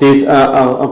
30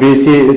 BC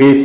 BC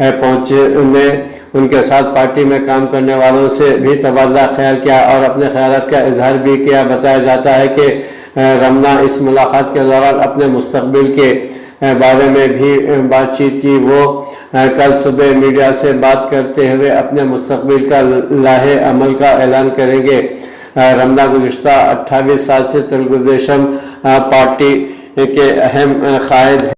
پہنچنے ان کے ساتھ پارٹی میں کام کرنے والوں سے بھی تبادلہ خیال کیا اور اپنے خیالات کا اظہار بھی کیا۔ بتایا جاتا ہے کہ رمنا اس ملاقات کے دوران اپنے مستقبل کے بارے میں بھی بات چیت کی۔ وہ کل صبح میڈیا سے بات کرتے ہوئے اپنے مستقبل کا لائحہ عمل کا اعلان کریں گے۔ رمنا گزشتہ 28 سال سے تلگو دیشم پارٹی کے اہم قائد ہیں۔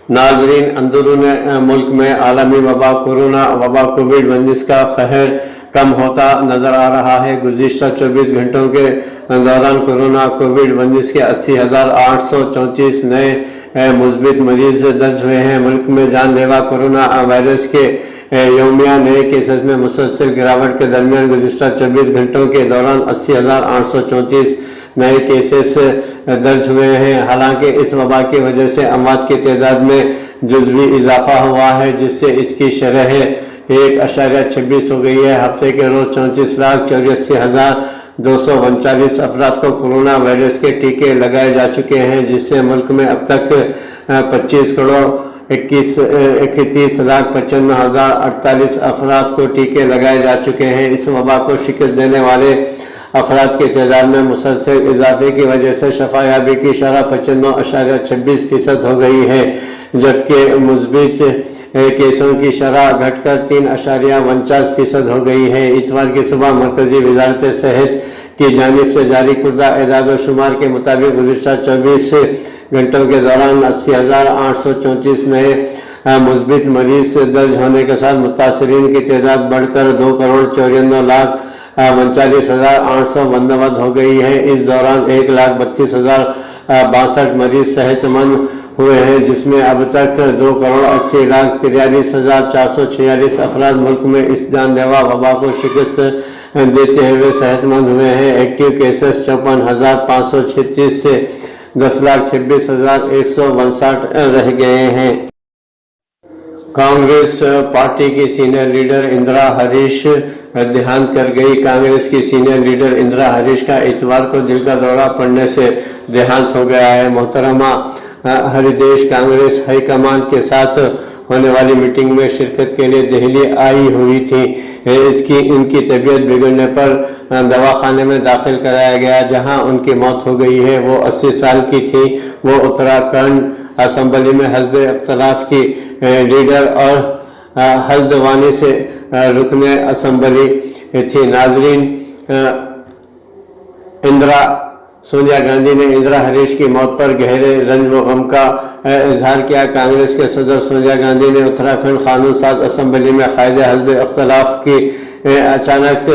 ناظرین، اندرون ملک میں عالمی وبا کورونا وبا کووڈ-19 کا قہر کم ہوتا نظر آ رہا ہے۔ گزشتہ 24 گھنٹوں کے دوران کورونا کووڈ-19 کے 80,834 نئے مثبت مریض درج ہوئے ہیں۔ ملک میں جان لیوا کورونا وائرس کے یومیہ نئے کیسز میں مسلسل گراوٹ کے درمیان گزشتہ 24 گھنٹوں کے دوران 80,834 نئے کیسز درج ہوئے ہیں۔ حالانکہ اس وبا کی وجہ سے اموات کی تعداد میں جزوی اضافہ ہوا ہے، جس سے اس کی شرح 1.26 ہو گئی ہے۔ ہفتے کے روز 34,84,239 افراد کو کورونا وائرس کے ٹیکے لگائے جا چکے ہیں، جس سے ملک میں اب تک 25,31,95,048 افراد کو ٹیکے لگائے جا چکے ہیں۔ اس وبا کو شکست دینے والے افراد کی تعداد میں مسلسل اضافے کی وجہ سے شفا یابی کی شرح 95.26% ہو گئی ہے، جبکہ مثبت کیسوں کی شرح گھٹ کر 3.49% ہو گئی ہے۔ اتوار کی صبح مرکزی وزارت صحت کی جانب سے جاری کردہ اعداد و شمار کے مطابق گزشتہ 24 گھنٹوں کے دوران 80,834 نئے مثبت مریض درج ہونے کے ساتھ متاثرین کی تعداد بڑھ کر 2,94,39,892 ہو گئی ہے۔ اس دوران 1,32,062 مریض صحت مند ہوئے ہیں، جس میں اب تک 2,80,43,446 افراد ملک میں اس جان لیوا وبا کو شکست دیتے ہوئے صحت مند ہوئے ہیں۔ ایکٹیو کیسز 54,536 سے 10,26,159 رہ گئے ہیں۔ کانگریس پارٹی کی سینئر لیڈر اندرا ہریش دیہانت کر گئی۔ کانگریس کی سینئر لیڈر اندرا ہریش کا اتوار کو دل کا دورہ پڑنے سے دیہانت ہو گیا ہے۔ محترمہ ہریدیش کانگریس ہائی کمان کے ساتھ ہونے والی میٹنگ میں شرکت کے لیے دہلی آئی ہوئی تھی۔ ان کی طبیعت بگڑنے پر دواخانے میں داخل کرایا گیا، جہاں ان کی موت ہو گئی ہے۔ وہ 80 سال کی تھی۔ وہ اتراکھنڈ اسمبلی میں حزب اختلاف کی لیڈر اور ہلدوانی سے رکن اسمبلی تھی۔ ناظرین، سونیا گاندھی نے اندرا ہریش کی موت پر گہرے رنج و غم کا اظہار کیا۔ کانگریس کے صدر سونیا گاندھی نے اتراکھنڈ قانون ساز اسمبلی میں قائد حزب اختلاف کی اچانک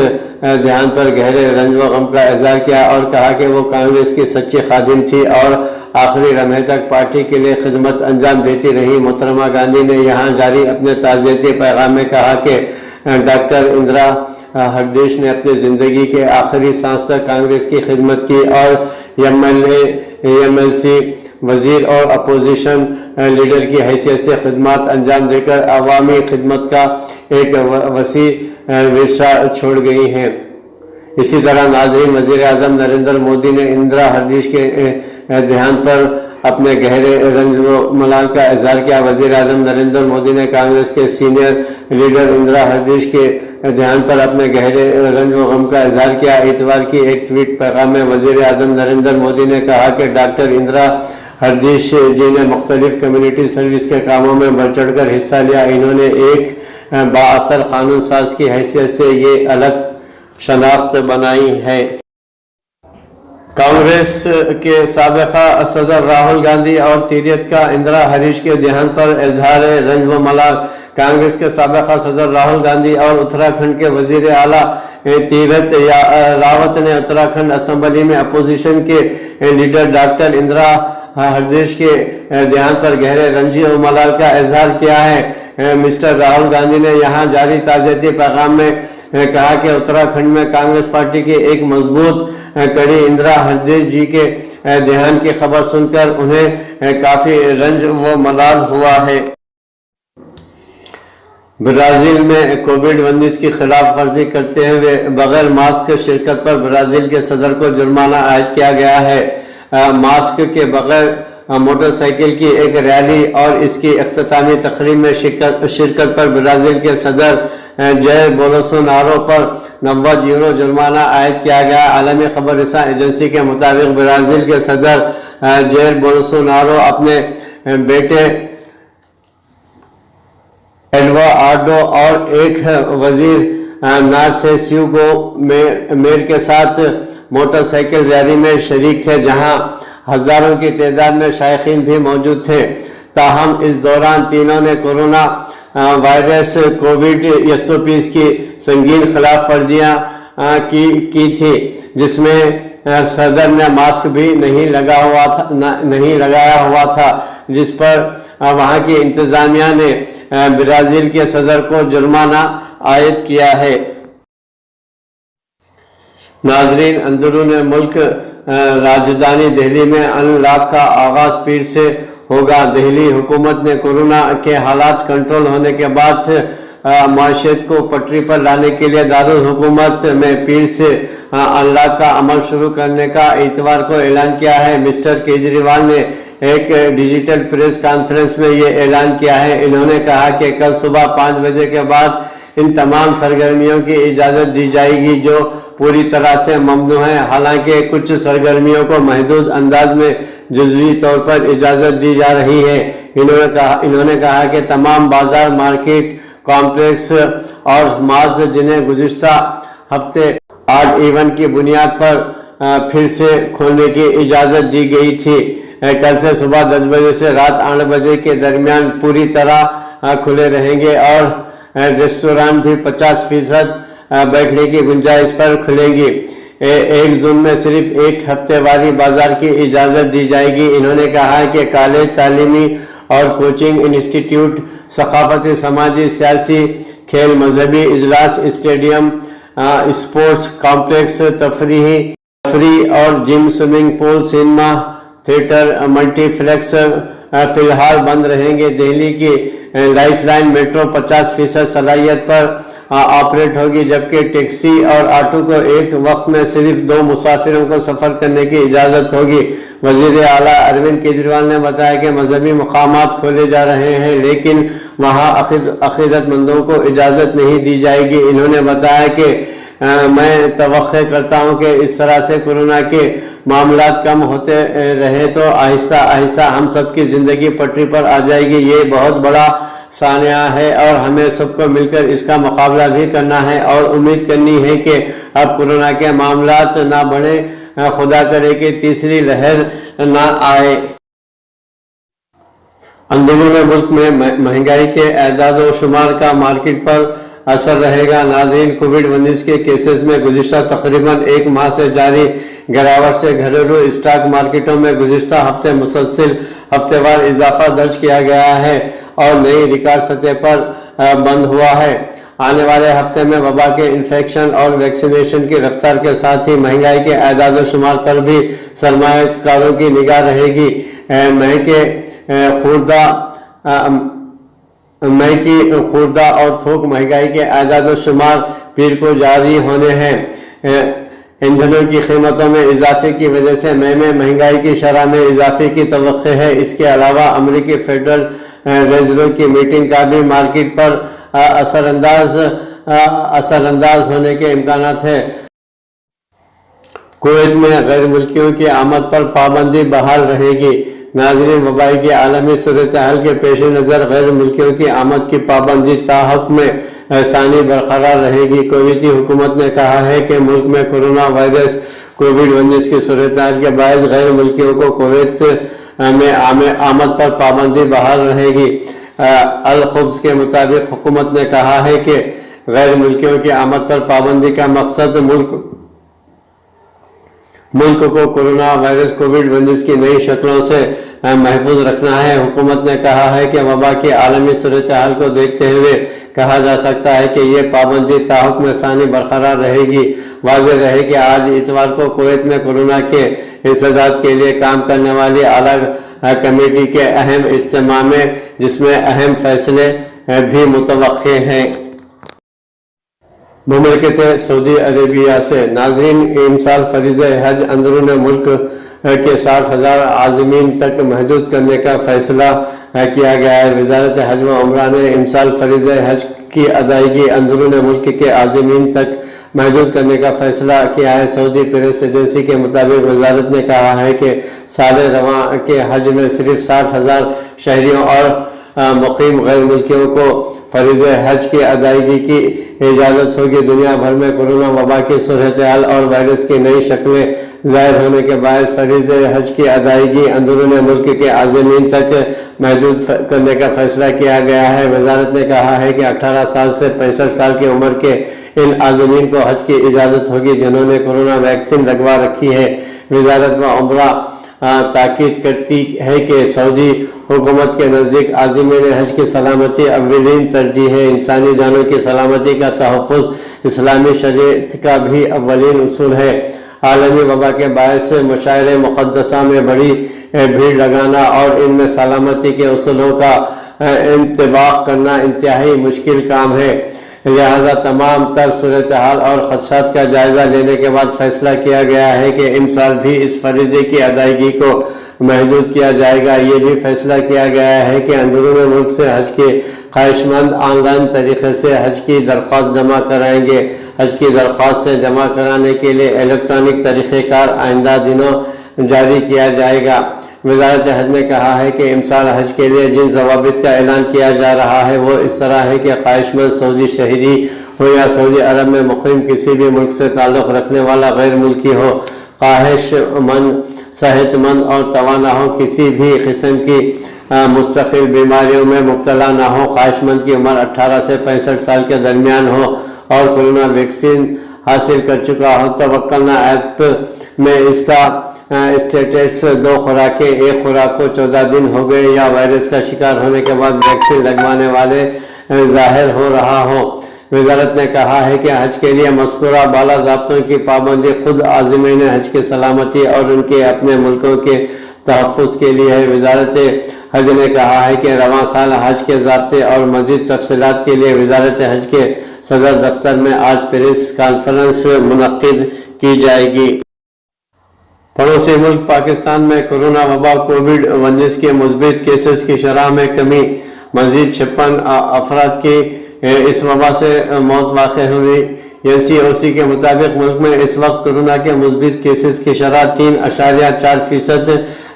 دیہانت پر گہرے رنج و غم کا اظہار کیا اور کہا کہ وہ کانگریس کی سچی خادم تھی اور آخری لمحے تک پارٹی کے لیے خدمت انجام دیتی رہی۔ محترمہ گاندھی نے یہاں جاری اپنے تعزیتی پیغام میں کہا کہ ڈاکٹر اندرا ہریدیش نے اپنی زندگی کے آخری سانس تک کانگریس کی خدمت کی اور MLC وزیر اور اپوزیشن لیڈر کی حیثیت سے خدمات انجام دے کر عوامی خدمت کا ایک وسیع ورثہ چھوڑ گئی ہیں۔ اسی طرح ناظرین، وزیر اعظم نریندر مودی نے اندرا ہریدیش کے دیہانت پر اپنے گہرے رنج و ملال کا اظہار کیا۔ وزیر اعظم نریندر مودی نے کانگریس کے سینئر لیڈر اندرا ہریدیش کے دیہانت پر اپنے گہرے رنج و غم کا اظہار کیا۔ اتوار کی ایک ٹویٹ پیغام میں وزیر اعظم نریندر مودی نے کہا کہ ڈاکٹر اندرا ہریدیش جی نے مختلف کمیونٹی سروس کے کاموں میں بڑھ چڑھ کر حصہ لیا۔ انہوں نے ایک بااثر قانون ساز کی حیثیت سے یہ الگ شناخت بنائی ہے۔ کانگریس کے سابق صدر راہل گاندھی اور تیریت کا اندرا ہریش کے دیہانت پر اظہار رنج و ملال۔ کانگریس کے سابق صدر راہل گاندھی اور اتراکھنڈ کے وزیر اعلیٰ تیرتھ راوت نے اتراکھنڈ اسمبلی میں اپوزیشن کے لیڈر ڈاکٹر اندرا ہریدیش کے دیہانت پر گہرے رنج و ملال کا اظہار کیا ہے۔ مسٹر راہل گاندھی نے یہاں جاری تعزیتی پیغام میں کہا کہ اتراکھنڈ میں کانگریس پارٹی کی ایک مضبوط کڑی اندرا ہریدیش جی کے دیہانت کی خبر سن کر انہیں کافی رنج و ملال ہوا ہے۔ برازیل میں کووڈ-19 کی خلاف ورزی کرتے ہوئے بغیر ماسک شرکت پر برازیل کے صدر کو جرمانہ عائد کیا گیا ہے۔ ماسک کے بغیر موٹر سائیکل کی ایک ریلی اور اس کی اختتامی تقریب میں شرکت پر برازیل کے صدر جائر بولسونارو پر 90 یورو جرمانہ عائد کیا گیا۔ عالمی خبر رساں ایجنسی کے مطابق برازیل کے صدر جائر بولسونارو اپنے بیٹے ایڈوارڈو اور ایک وزیر نارسیسیو میر کے ساتھ موٹر سائیکل ریلی میں شریک تھے، جہاں ہزاروں کی تعداد میں شائقین بھی موجود تھے۔ تاہم اس دوران تینوں نے کورونا وائرس کووڈ-19 کی سنگین خلاف ورزیاں کی تھی، جس میں صدر نے ماسک بھی نہیں لگایا ہوا تھا، جس پر وہاں کی انتظامیہ نے برازیل کے صدر کو جرمانہ عائد کیا ہے۔ ناظرین، اندرون ملک راجدھانی دہلی میں ان لاک کا آغاز پیر سے ہوگا۔ دہلی حکومت نے کورونا کے حالات کنٹرول ہونے کے بعد معیشت کو پٹری پر لانے کے لیے دارالحکومت میں پیر سے ان لاک کا عمل شروع کرنے کا اتوار کو اعلان کیا ہے۔ مسٹر کیجریوال نے ایک ڈیجیٹل پریس کانفرنس میں یہ اعلان کیا ہے۔ انہوں نے کہا کہ کل صبح 5 بجے کے بعد ان تمام سرگرمیوں کی اجازت دی جائے گی جو پوری طرح سے ممنوع ہیں، حالانکہ کچھ سرگرمیوں کو محدود انداز میں جزوی طور پر اجازت دی جا رہی ہے۔ انہوں نے کہا کہ تمام بازار، مارکیٹ کمپلیکس اور مالز جنہیں گزشتہ ہفتے آڈ ایون کی بنیاد پر پھر سے کھولنے کی اجازت دی گئی تھی، کل سے صبح 10 بجے سے رات 8 بجے کے درمیان پوری طرح کھلے رہیں گے، اور ریسٹوران بھی 50% بیٹھنے کی گنجائش پر کھلیں گی۔ 1 جون میں صرف ایک ہفتے واری بازار کی اجازت دی جائے گی۔ انہوں نے کہا کہ کالج، تعلیمی اور کوچنگ انسٹیٹیوٹ، ثقافتی، سماجی، سیاسی، کھیل، مذہبی اجلاس، اسٹیڈیم، اسپورٹس کمپلیکس، تفریح اور gym, swimming pool, cinema, theatre, multiplex فی الحال بند رہیں گے۔ دہلی کی لائف لائن میٹرو 50% صلاحیت پر آپریٹ ہوگی، جبکہ ٹیکسی اور آٹو کو ایک وقت میں صرف 2 مسافروں کو سفر کرنے کی اجازت ہوگی۔ وزیر اعلیٰ اروند کیجریوال نے بتایا کہ مذہبی مقامات کھولے جا رہے ہیں، لیکن وہاں عقیدت مندوں کو اجازت نہیں دی جائے گی۔ انہوں نے بتایا کہ میں توقع کرتا ہوں کہ اس طرح سے کورونا کے معاملات کم ہوتے رہے تو آہستہ آہستہ ہم سب کی زندگی پٹری پر آ جائے گی۔ یہ بہت بڑا سانحہ ہے اور ہمیں سب کو مل کر اس کا مقابلہ بھی کرنا ہے اور امید کرنی ہے کہ اب کورونا کے معاملات نہ بڑھیں، خدا کرے کہ تیسری لہر نہ آئے۔ اندرون ملک میں مہنگائی کے اعداد و شمار کا مارکیٹ پر اثر رہے گا۔ ناظرین، کووڈ-19 کے کیسز میں گزشتہ تقریباً 1 ماہ سے جاری گراوٹ سے گھریلو اسٹاک مارکیٹوں میں گزشتہ ہفتے مسلسل ہفتے وار اضافہ درج کیا گیا ہے اور نئی ریکارڈ سطح پر بند ہوا ہے۔ آنے والے ہفتے میں وبا کے انفیکشن اور ویکسینیشن کی رفتار کے ساتھ ہی مہنگائی کے اعداد و شمار پر بھی سرمایہ کاروں کی نگاہ رہے گی۔ مئی کی خوردہ اور تھوک مہنگائی کے اعداد و شمار پیر کو جاری ہونے ہیں۔ ایندھنوں کی قیمتوں میں اضافے کی وجہ سے مئی میں مہنگائی کی شرح میں اضافے کی توقع ہے۔ اس کے علاوہ امریکی فیڈرل ریزرو کی میٹنگ کا بھی مارکیٹ پر اثر انداز ہونے کے امکانات ہیں۔ کویت میں غیر ملکیوں کی آمد پر پابندی بحال رہے گی۔ ناظرین، وبائی کی عالمی صورتحال کے پیش نظر غیر ملکیوں کی آمد کی پابندی تاحکم ثانی برقرار رہے گی۔ کویتی حکومت نے کہا ہے کہ ملک میں کورونا وائرس کووڈ-19 کی صورتحال کے باعث غیر ملکیوں کو کویت میں آمد پر پابندی بحال رہے گی۔ الخبز کے مطابق حکومت نے کہا ہے کہ غیر ملکیوں کی آمد پر پابندی کا مقصد ملک کو کورونا وائرس کووڈ-19 کی نئی شکلوں سے محفوظ رکھنا ہے۔ حکومت نے کہا ہے کہ وبا کی عالمی صورتحال کو دیکھتے ہوئے کہا جا سکتا ہے کہ یہ پابندی تاحکم ثانی برقرار رہے گی۔ واضح رہے کہ آج اتوار کو کویت میں کورونا کے انسداد کے لیے کام کرنے والی اعلیٰ کمیٹی کے اہم اجتماع میں جس میں اہم فیصلے بھی متوقع ہیں۔ مملکت سعودی عربیہ سے ناظرین، امسال فریضہ حج اندرون ملک کے 60,000 عازمین تک محدود کرنے کا فیصلہ کیا گیا ہے۔ وزارت حج و عمرہ نے امسال فریضہ حج کی ادائیگی اندرون ملک کے عازمین تک محدود کرنے کا فیصلہ کیا ہے۔ سعودی پریس ایجنسی کے مطابق وزارت نے کہا ہے کہ سال رواں کے حج میں صرف 60,000 شہریوں اور مقیم غیر ملکیوں کو فریضہ حج کی ادائیگی کی اجازت ہوگی۔ دنیا بھر میں کورونا وبا کی صورتحال اور وائرس کی نئی شکلیں ظاہر ہونے کے باعث فریضہ حج کی ادائیگی اندرون ملک کے عازمین تک محدود کرنے کا فیصلہ کیا گیا ہے۔ وزارت نے کہا ہے کہ 18 سال سے 65 سال کی عمر کے ان عازمین کو حج کی اجازت ہوگی جنہوں نے کورونا ویکسین لگوا رکھی ہے۔ وزارت عمرہ تاکید کرتی ہے کہ سعودی حکومت کے نزدیک عازمین حج کی سلامتی اولین ترجیح ہے۔ انسانی جانوں کی سلامتی کا تحفظ اسلامی شریعت کا بھی اولین اصول ہے۔ عالمی وبا کے باعث مشاعر مقدسہ میں بڑی بھیڑ لگانا اور ان میں سلامتی کے اصولوں کا انطباق کرنا انتہائی مشکل کام ہے، لہذا تمام تر صورتحال اور خدشات کا جائزہ لینے کے بعد فیصلہ کیا گیا ہے کہ امسال بھی اس فریضے کی ادائیگی کو محدود کیا جائے گا۔ یہ بھی فیصلہ کیا گیا ہے کہ اندرون ملک سے حج کے خواہش مند آن لائن طریقے سے حج کی درخواست جمع کرائیں گے۔ حج کی درخواست جمع کرانے کے لیے الیکٹرانک طریقہ کار آئندہ دنوں جاری کیا جائے گا۔ وزارت حج نے کہا ہے کہ امسال حج کے لیے جن ضوابط کا اعلان کیا جا رہا ہے وہ اس طرح ہے کہ خواہش مند سعودی شہری ہو یا سعودی عرب میں مقیم کسی بھی ملک سے تعلق رکھنے والا غیر ملکی ہو، خواہش مند صحت مند اور توانا ہو، کسی بھی قسم کی مستقل بیماریوں میں مبتلا نہ ہو، خواہش مند کی عمر 18 سے 65 سال کے درمیان ہو اور کورونا ویکسین حاصل کر چکا ہو۔ توکلنا ایپ میں اس کا اسٹیٹس 2 خوراکیں، 1 خوراک کو 14 دن ہو گئے یا وائرس کا شکار ہونے کے بعد ویکسین لگوانے والے ظاہر ہو رہا ہو۔ وزارت نے کہا ہے کہ حج کے لیے مذکورہ بالا ضابطوں کی پابندی خود عازمین حج کی سلامتی اور ان کے اپنے ملکوں کے تحفظ کے لیے ہے۔ وزارت حج نے کہا ہے کہ رواں سال حج کے ضابطے اور مزید تفصیلات کے لیے وزارت حج کے صدر دفتر میں آج پریس کانفرنس منعقد کی جائے گی۔ پڑوسی ملک پاکستان میں کورونا وبا کووڈ-19 کے مثبت کیسز کی شرح میں کمی، مزید 56 افراد کی اس وبا سے موت واقع ہوئی۔ NCOC کے مطابق ملک میں اس وقت کورونا کے مثبت کیسز کی شرح 3.4%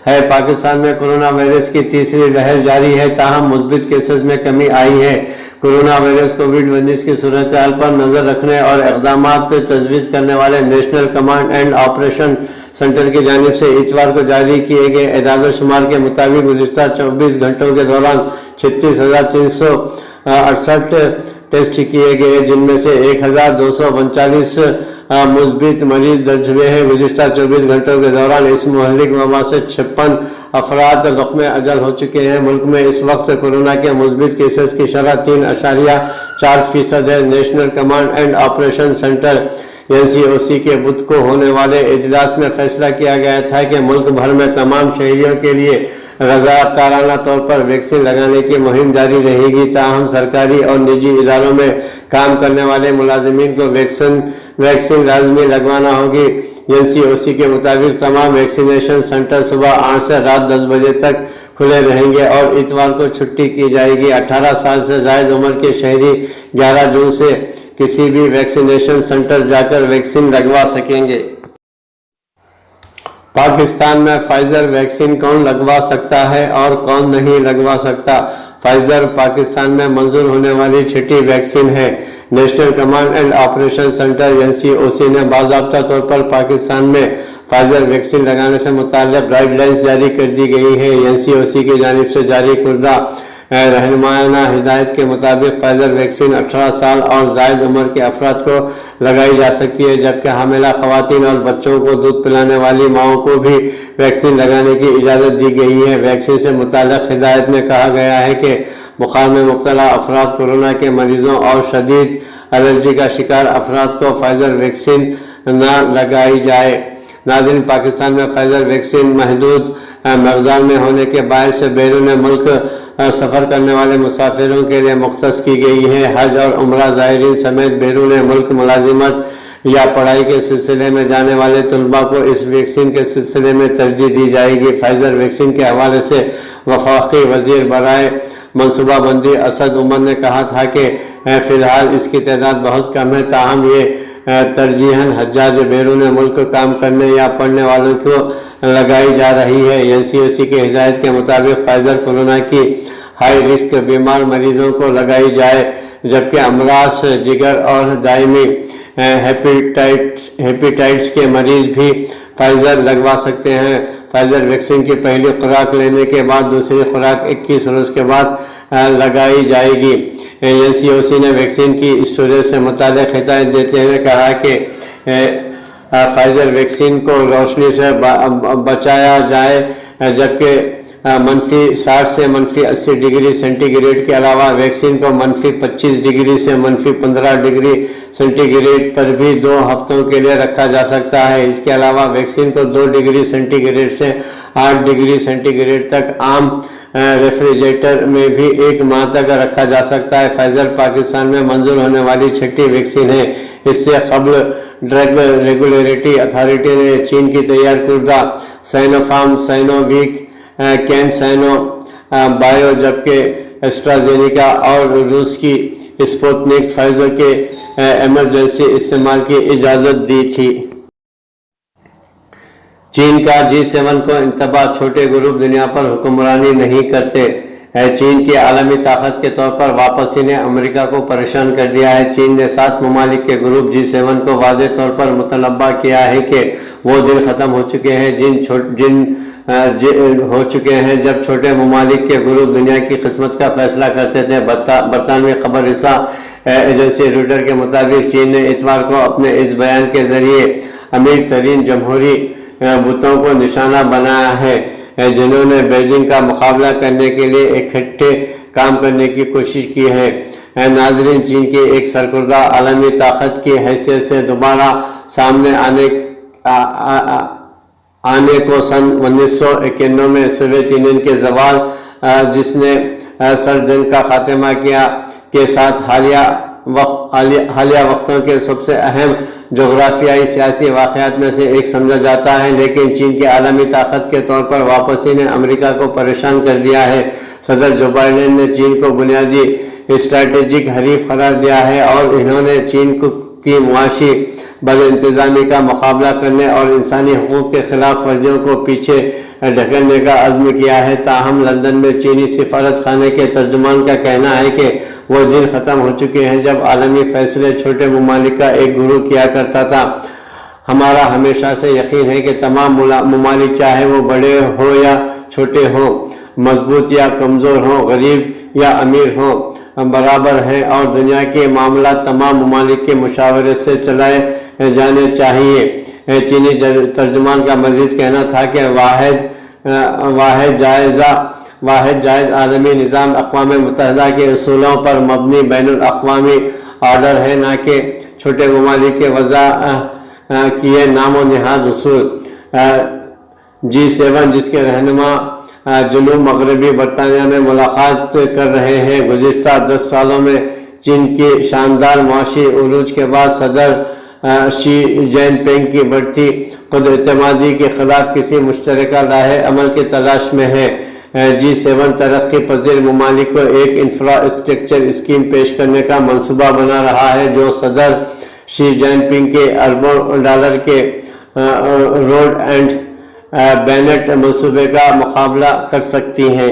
ہے۔ پاکستان میں کورونا وائرس کی تیسری لہر جاری ہے، تاہم مثبت کیسز میں کمی آئی ہے۔ کورونا وائرس کووڈ-19 کی صورتحال پر نظر رکھنے اور اقدامات تجویز کرنے والے national command and operation centre کی جانب سے اتوار کو جاری کیے گئے اعداد و شمار کے مطابق گزشتہ 24 گھنٹوں کے دوران 36,368 ٹیسٹ کیے گئے، جن میں سے 1,239 مثبت مریض درج ہوئے ہیں۔ گزشتہ 24 گھنٹوں کے دوران اس مہلک وبا سے 56 افراد لقم اجل ہو چکے ہیں۔ ملک میں اس وقت کورونا کے مثبت کیسز کی شرح 3.4% ہے۔ National command and operation centre NCOC کے بدھ کو ہونے والے اجلاس میں فیصلہ کیا گیا تھا کہ ملک بھر میں تمام شہریوں کے لیے رضاکارانہ طور پر ویکسین لگانے کی مہم جاری رہے گی، تاہم سرکاری اور نجی اداروں میں کام کرنے والے ملازمین کو ویکسین لازمی لگوانا ہوگی۔ NCOC کے مطابق تمام ویکسینیشن سینٹر صبح 8 سے رات 10 بجے تک کھلے رہیں گے اور اتوار کو چھٹی کی جائے گی۔ 18 سال سے زائد عمر کے شہری 11 جون سے کسی بھی ویکسینیشن سینٹر جا کر ویکسین لگوا سکیں گے۔ پاکستان میں فائزر ویکسین کون لگوا سکتا ہے اور کون نہیں لگوا سکتا؟ فائزر پاکستان میں منظور ہونے والی چھٹی ویکسین ہے۔ National command and operation centre NCOC نے باضابطہ طور پر پاکستان میں فائزر ویکسین لگانے سے متعلق گائیڈ لائنز جاری کر دی گئی ہیں۔ NCOC کی جانب سے جاری کردہ رہنمائانہ ہدایت کے مطابق فائزر ویکسین 18 سال اور زائد عمر کے افراد کو لگائی جا سکتی ہے، جبکہ حاملہ خواتین اور بچوں کو دودھ پلانے والی ماؤں کو بھی ویکسین لگانے کی اجازت دی گئی ہے۔ ویکسین سے متعلق ہدایت میں کہا گیا ہے کہ بخار میں مبتلا افراد، کورونا کے مریضوں اور شدید الرجی کا شکار افراد کو فائزر ویکسین نہ لگائی جائے۔ ناظرین، پاکستان میں فائزر ویکسین محدود مقدار میں ہونے کے باعث بیرون ملک سفر کرنے والے مسافروں کے لیے مختص کی گئی ہے۔ حج اور عمرہ زائرین سمیت بیرون ملک ملازمت یا پڑھائی کے سلسلے میں جانے والے طلباء کو اس ویکسین کے سلسلے میں ترجیح دی جائے گی۔ فائزر ویکسین کے حوالے سے وفاقی وزیر برائے منصوبہ بندی اسد عمر نے کہا تھا کہ فی الحال اس کی تعداد بہت کم ہے، تاہم یہ ترجیحاً حجاج بیرون ملک کام کرنے یا پڑھنے والوں کو لگائی جا رہی ہے۔ NCOC کی ہدایت کے مطابق فائزر کورونا کی ہائی رسک بیمار مریضوں کو لگائی جائے، جبکہ امراض جگر اور دائمی ہیپیٹائٹس کے مریض بھی فائزر لگوا سکتے ہیں۔ فائزر ویکسین کی پہلی خوراک لینے کے بعد دوسری خوراک 21 روز کے بعد لگائی جائے گی۔ NCOC نے ویکسین کی اسٹوریج سے متعلق ہدایت دیتے ہوئے کہا کہ فائزر ویکسین کو روشنی سے بچایا جائے، جبکہ -60 سے -80 ڈگری سینٹی گریڈ کے علاوہ ویکسین کو -25 ڈگری سے -15 ڈگری سینٹی گریڈ پر بھی 2 ہفتوں کے لیے رکھا جا سکتا ہے۔ اس کے علاوہ ویکسین کو 2 ڈگری سینٹی گریڈ سے 8 ڈگری سینٹی گریڈ تک عام ریفریجریٹر میں بھی 1 ماہ تک رکھا جا سکتا ہے۔ فائزر پاکستان میں منظور ہونے والی 6ٹھی ویکسین ہے۔ اس سے قبل ڈرگ ریگولیٹری اتھارٹی نے چین کی تیار کردہ سائنوفارم، سائنوویک، کین سائنو بایو، جبکہ ایسٹرازینیکا اور روس کی اسپوتنک فائزر کے ایمرجنسی استعمال کی اجازت دی تھی۔ چین کا G7 کو انتباہ، چھوٹے گروپ دنیا پر حکمرانی نہیں کرتے۔ چین کی عالمی طاقت کے طور پر واپسی نے امریکہ کو پریشان کر دیا ہے۔ چین نے 7 ممالک کے گروپ G7 کو واضح طور پر متنبہ کیا ہے کہ وہ دن ختم ہو چکے ہیں جب چھوٹے ممالک کے گروپ دنیا کی قسمت کا فیصلہ کرتے تھے۔ برطانوی خبر رساں ایجنسی رویٹر کے مطابق چین نے اتوار کو اپنے اس بیان کے ذریعے امیر ترین جمہوری بتوں کو نشانہ بنایا ہے، جنہوں نے بیجنگ کا مقابلہ کرنے کے لیے اکٹھے کام کرنے کی کوشش کی ہے۔ ناظرین، چین کی ایک سرکردہ عالمی طاقت کی حیثیت سے دوبارہ سامنے آنے کو سن 1991 میں سوویت یونین کے زوال، جس نے سرد جنگ کا خاتمہ کیا، کے ساتھ حالیہ وقتوں کے سب سے اہم جغرافیائی سیاسی واقعات میں سے ایک سمجھا جاتا ہے، لیکن چین کی عالمی طاقت کے طور پر واپسی نے امریکہ کو پریشان کر دیا ہے۔ صدر جو بائیڈن نے چین کو بنیادی اسٹریٹجک حریف قرار دیا ہے اور انہوں نے چین کی معاشی بدانتظامی کا مقابلہ کرنے اور انسانی حقوق کے خلاف ورزیوں کو پیچھے ڈھکیلنے کا عزم کیا ہے۔ تاہم لندن میں چینی سفارت خانے کے ترجمان کا کہنا ہے کہ وہ دن ختم ہو چکے ہیں جب عالمی فیصلے چھوٹے ممالک کا ایک گروہ کیا کرتا تھا۔ ہمارا ہمیشہ سے یقین ہے کہ تمام ممالک، چاہے وہ بڑے ہوں یا چھوٹے ہوں، مضبوط یا کمزور ہوں، غریب یا امیر ہوں، برابر ہیں اور دنیا کے معاملات تمام ممالک کے مشاورے سے چلائے جانے چاہیے۔ چینی ترجمان کا مزید کہنا تھا کہ واحد جائز عالمی نظام اقوام متحدہ کے اصولوں پر مبنی بین الاقوامی آرڈر ہے، نہ کہ چھوٹے ممالک کے وضع کیے نام و نہاد اصول۔ G7 جس کے رہنما جنوب مغربی برطانیہ میں ملاقات کر رہے ہیں، گزشتہ 10 سالوں میں چین کی شاندار معاشی عروج کے بعد صدر شی جن پنگ کی بڑھتی خود اعتمادی کے خلاف کسی مشترکہ راہ عمل کی تلاش میں ہے۔ G7 ترقی پذیر ممالک کو ایک انفراسٹرکچر اسکیم پیش کرنے کا منصوبہ بنا رہا ہے جو صدر شی جن پنگ کے اربوں ڈالر کے روڈ اینڈ بینٹ منصوبے کا مقابلہ کر سکتی ہیں۔